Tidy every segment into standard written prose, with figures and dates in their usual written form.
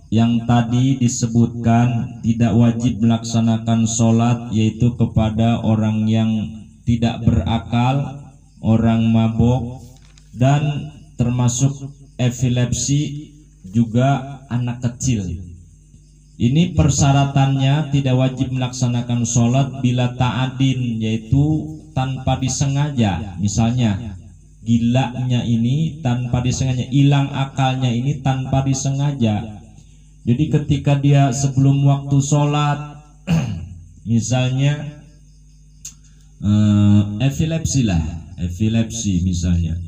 yang tadi disebutkan tidak wajib melaksanakan sholat, yaitu kepada orang yang tidak berakal, orang mabok, dan termasuk epilepsi, juga anak kecil. Ini persyaratannya tidak wajib melaksanakan sholat bila ta'adin, yaitu tanpa disengaja. Misalnya gilanya ini tanpa disengaja, hilang akalnya ini tanpa disengaja. Jadi ketika dia sebelum waktu sholat misalnya epilepsi misalnya,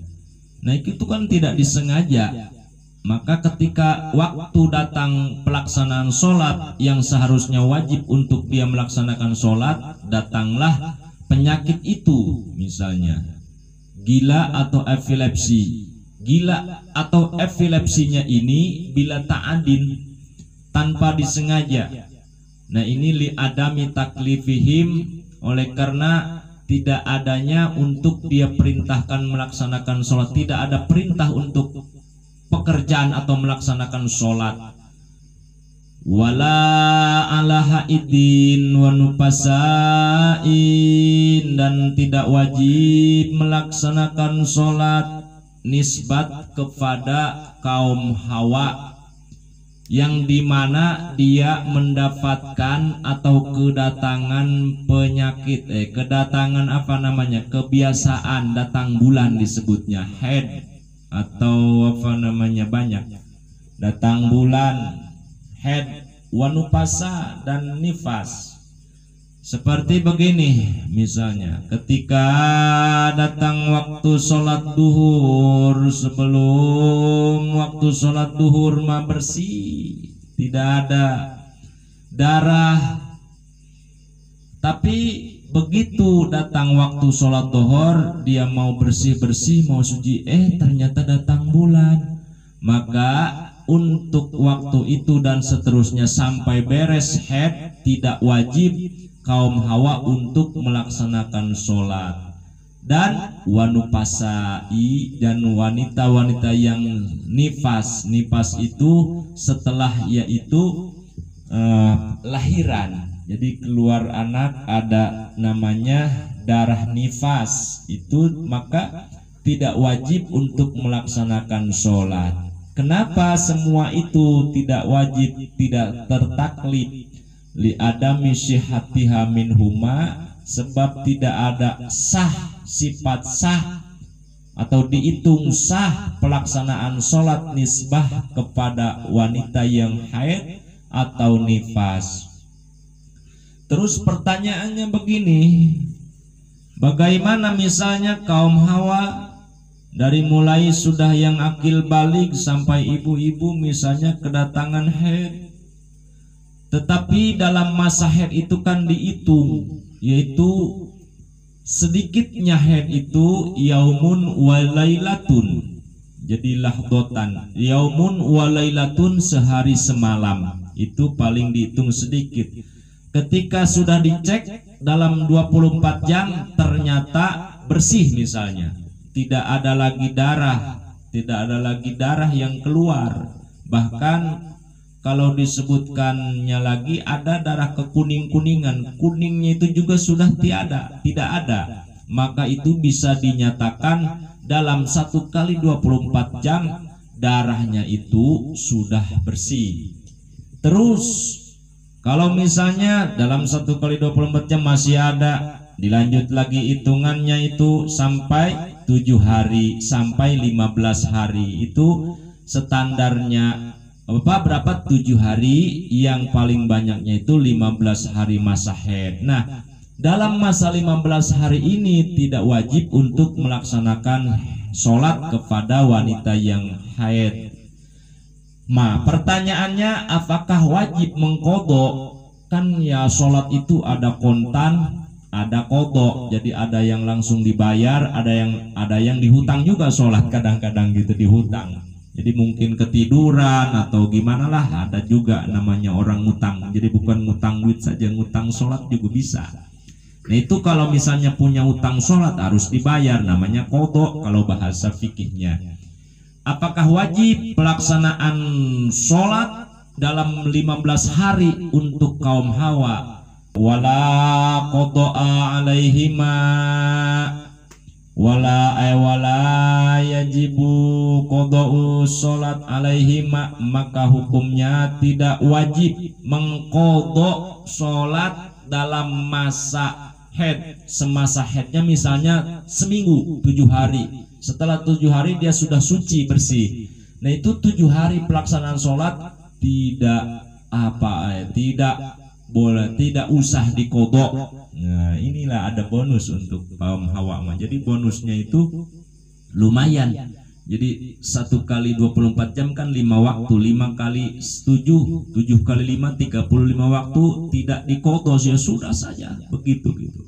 nah itu kan tidak disengaja. Maka ketika waktu datang pelaksanaan sholat yang seharusnya wajib untuk dia melaksanakan sholat, datanglah penyakit itu, misalnya gila atau epilepsi. Gila atau epilepsinya ini bila ta'adin, tanpa disengaja. Nah ini li adami taklifihim, oleh karena tidak adanya untuk dia perintahkan melaksanakan sholat, tidak ada perintah untuk pekerjaan atau melaksanakan sholat. Wala ala haidin wa nufasain, dan tidak wajib melaksanakan sholat nisbat kepada kaum hawa, yang dimana dia mendapatkan atau kedatangan penyakit, kedatangan apa namanya, kebiasaan datang bulan disebutnya haid, atau apa namanya banyak datang bulan, haid, wanupasa, dan nifas. Seperti begini misalnya, ketika datang waktu sholat duhur, sebelum waktu sholat duhur mah bersih, tidak ada darah. Tapi begitu datang waktu sholat duhur, dia mau bersih-bersih, mau suci, ternyata datang bulan. Maka untuk waktu itu dan seterusnya sampai beres haid, tidak wajib kaum hawa untuk melaksanakan sholat. Dan wanupasai, dan wanita-wanita yang nifas. Nifas itu setelah yaitu lahiran, jadi keluar anak, ada namanya darah nifas itu, maka tidak wajib untuk melaksanakan sholat. Kenapa semua itu tidak wajib, tidak tertaklif? Li adami syihatiha minhuma, sebab tidak ada sah, sifat sah atau dihitung sah pelaksanaan sholat nisbah kepada wanita yang haid atau nifas. Terus pertanyaannya begini, bagaimana misalnya kaum hawa dari mulai sudah yang akil balik sampai ibu-ibu misalnya kedatangan haid, tetapi dalam masa haid itu kan dihitung, yaitu sedikitnya haid itu yaumun walailatun, jadi lahdotan, yaumun walailatun, sehari semalam, itu paling dihitung sedikit. Ketika sudah dicek dalam 24 jam ternyata bersih misalnya, tidak ada lagi darah, tidak ada lagi darah yang keluar, bahkan kalau disebutkannya lagi ada darah kekuning-kuningan, kuningnya itu juga sudah tidak ada, maka itu bisa dinyatakan dalam 1 kali 24 jam darahnya itu sudah bersih. Terus kalau misalnya dalam 1 kali 24 jam masih ada, dilanjut lagi hitungannya itu sampai 7 hari sampai 15 hari, itu standarnya berapa? 7 hari, yang paling banyaknya itu 15 hari masa haid. Nah, dalam masa 15 hari ini tidak wajib untuk melaksanakan sholat kepada wanita yang haid. Nah, pertanyaannya apakah wajib mengkodok? Kan ya sholat itu ada kontan, ada kodok, jadi ada yang langsung dibayar, ada yang dihutang juga sholat, kadang-kadang gitu dihutang. Jadi mungkin ketiduran atau gimana lah, ada juga namanya orang ngutang. Jadi bukan ngutang duit saja, ngutang sholat juga bisa. Nah itu kalau misalnya punya utang sholat harus dibayar, namanya kodok kalau bahasa fikihnya. Apakah wajib pelaksanaan sholat dalam 15 hari untuk kaum Hawa. Wala qada'a alaihima wala yajibu qada'u sholat alaihima, maka hukumnya tidak wajib mengqadha sholat dalam masa haid. Semasa haidnya misalnya seminggu 7 hari, setelah 7 hari dia sudah suci bersih. Nah itu 7 hari pelaksanaan sholat tidak boleh, tidak usah dikodok. Nah inilah ada bonus untuk kaum Hawa. Jadi bonusnya itu lumayan. Jadi 1 kali 24 jam kan 5 waktu, 5 kali 7 kali 5 35 waktu tidak dikodok, ya sudah saja begitu gitu.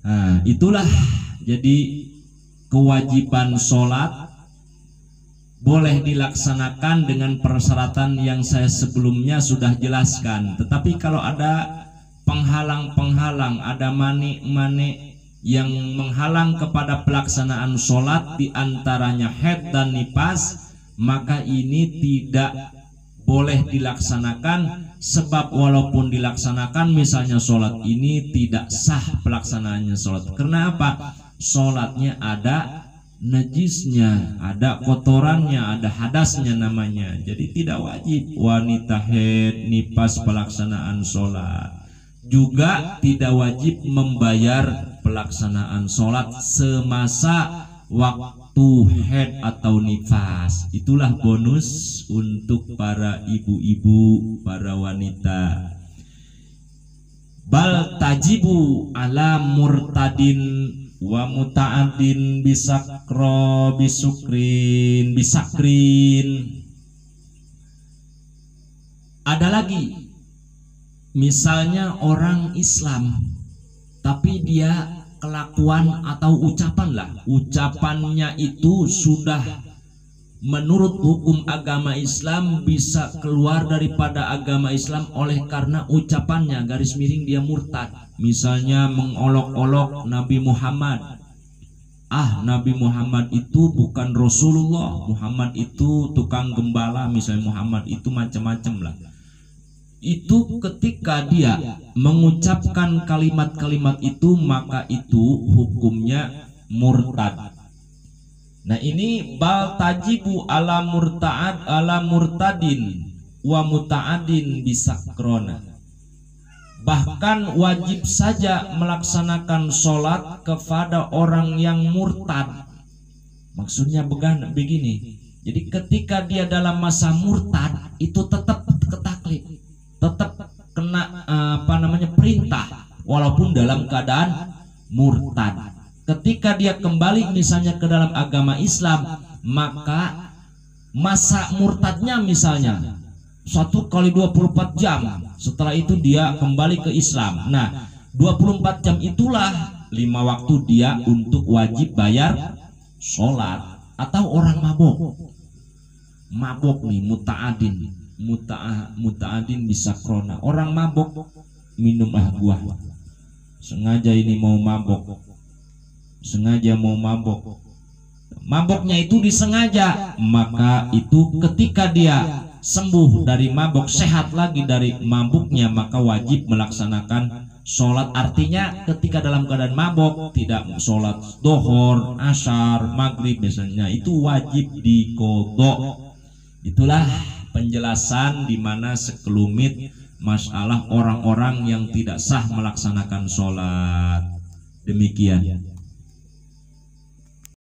Nah itulah jadi kewajiban sholat boleh dilaksanakan dengan persyaratan yang saya sebelumnya sudah jelaskan. Tetapi kalau ada penghalang-penghalang, ada mani-mani yang menghalang kepada pelaksanaan sholat, diantaranya haid dan nifas, maka ini tidak boleh dilaksanakan. Sebab walaupun dilaksanakan misalnya sholat ini tidak sah pelaksanaannya sholat. Karena apa? Sholatnya ada najisnya, ada kotorannya, ada hadasnya namanya. Jadi tidak wajib wanita haid nifas pelaksanaan sholat. Juga tidak wajib membayar pelaksanaan sholat semasa waktu haid atau nifas. Itulah bonus untuk para ibu-ibu, para wanita. Bal tajibu ala murtadin wa muta'adin bisakro bisukrin bisakrin. Ada lagi misalnya orang Islam tapi dia kelakuan atau ucapannya itu sudah menurut hukum agama Islam bisa keluar daripada agama Islam oleh karena ucapannya, garis miring dia murtad. Misalnya mengolok-olok Nabi Muhammad. Nabi Muhammad itu bukan Rasulullah, Muhammad itu tukang gembala, misalnya Muhammad itu macam-macam lah. Itu ketika dia mengucapkan kalimat-kalimat itu, maka itu hukumnya murtad. Nah ini bal tajibu ala murtadin wa muta'adin bisakrona. Bahkan wajib saja melaksanakan sholat kepada orang yang murtad. Maksudnya begini. Jadi ketika dia dalam masa murtad itu tetap ketaklif, tetap kena perintah walaupun dalam keadaan murtad. Ketika dia kembali misalnya ke dalam agama Islam, maka masa murtadnya misalnya 1 kali 24 jam, setelah itu dia kembali ke Islam. Nah 24 jam itulah 5 waktu dia untuk wajib bayar sholat. Atau orang mabok nih, muta'adin bisa krona. Orang mabok minum buah, sengaja ini mau mabok, sengaja mau maboknya itu disengaja, maka itu ketika dia sembuh dari mabok, sehat lagi dari mabuknya, maka wajib melaksanakan sholat. Artinya ketika dalam keadaan mabok tidak sholat dohor, asyar, maghrib misalnya, itu wajib dikodok. Itulah penjelasan di mana sekelumit masalah orang-orang yang tidak sah melaksanakan sholat. Demikian.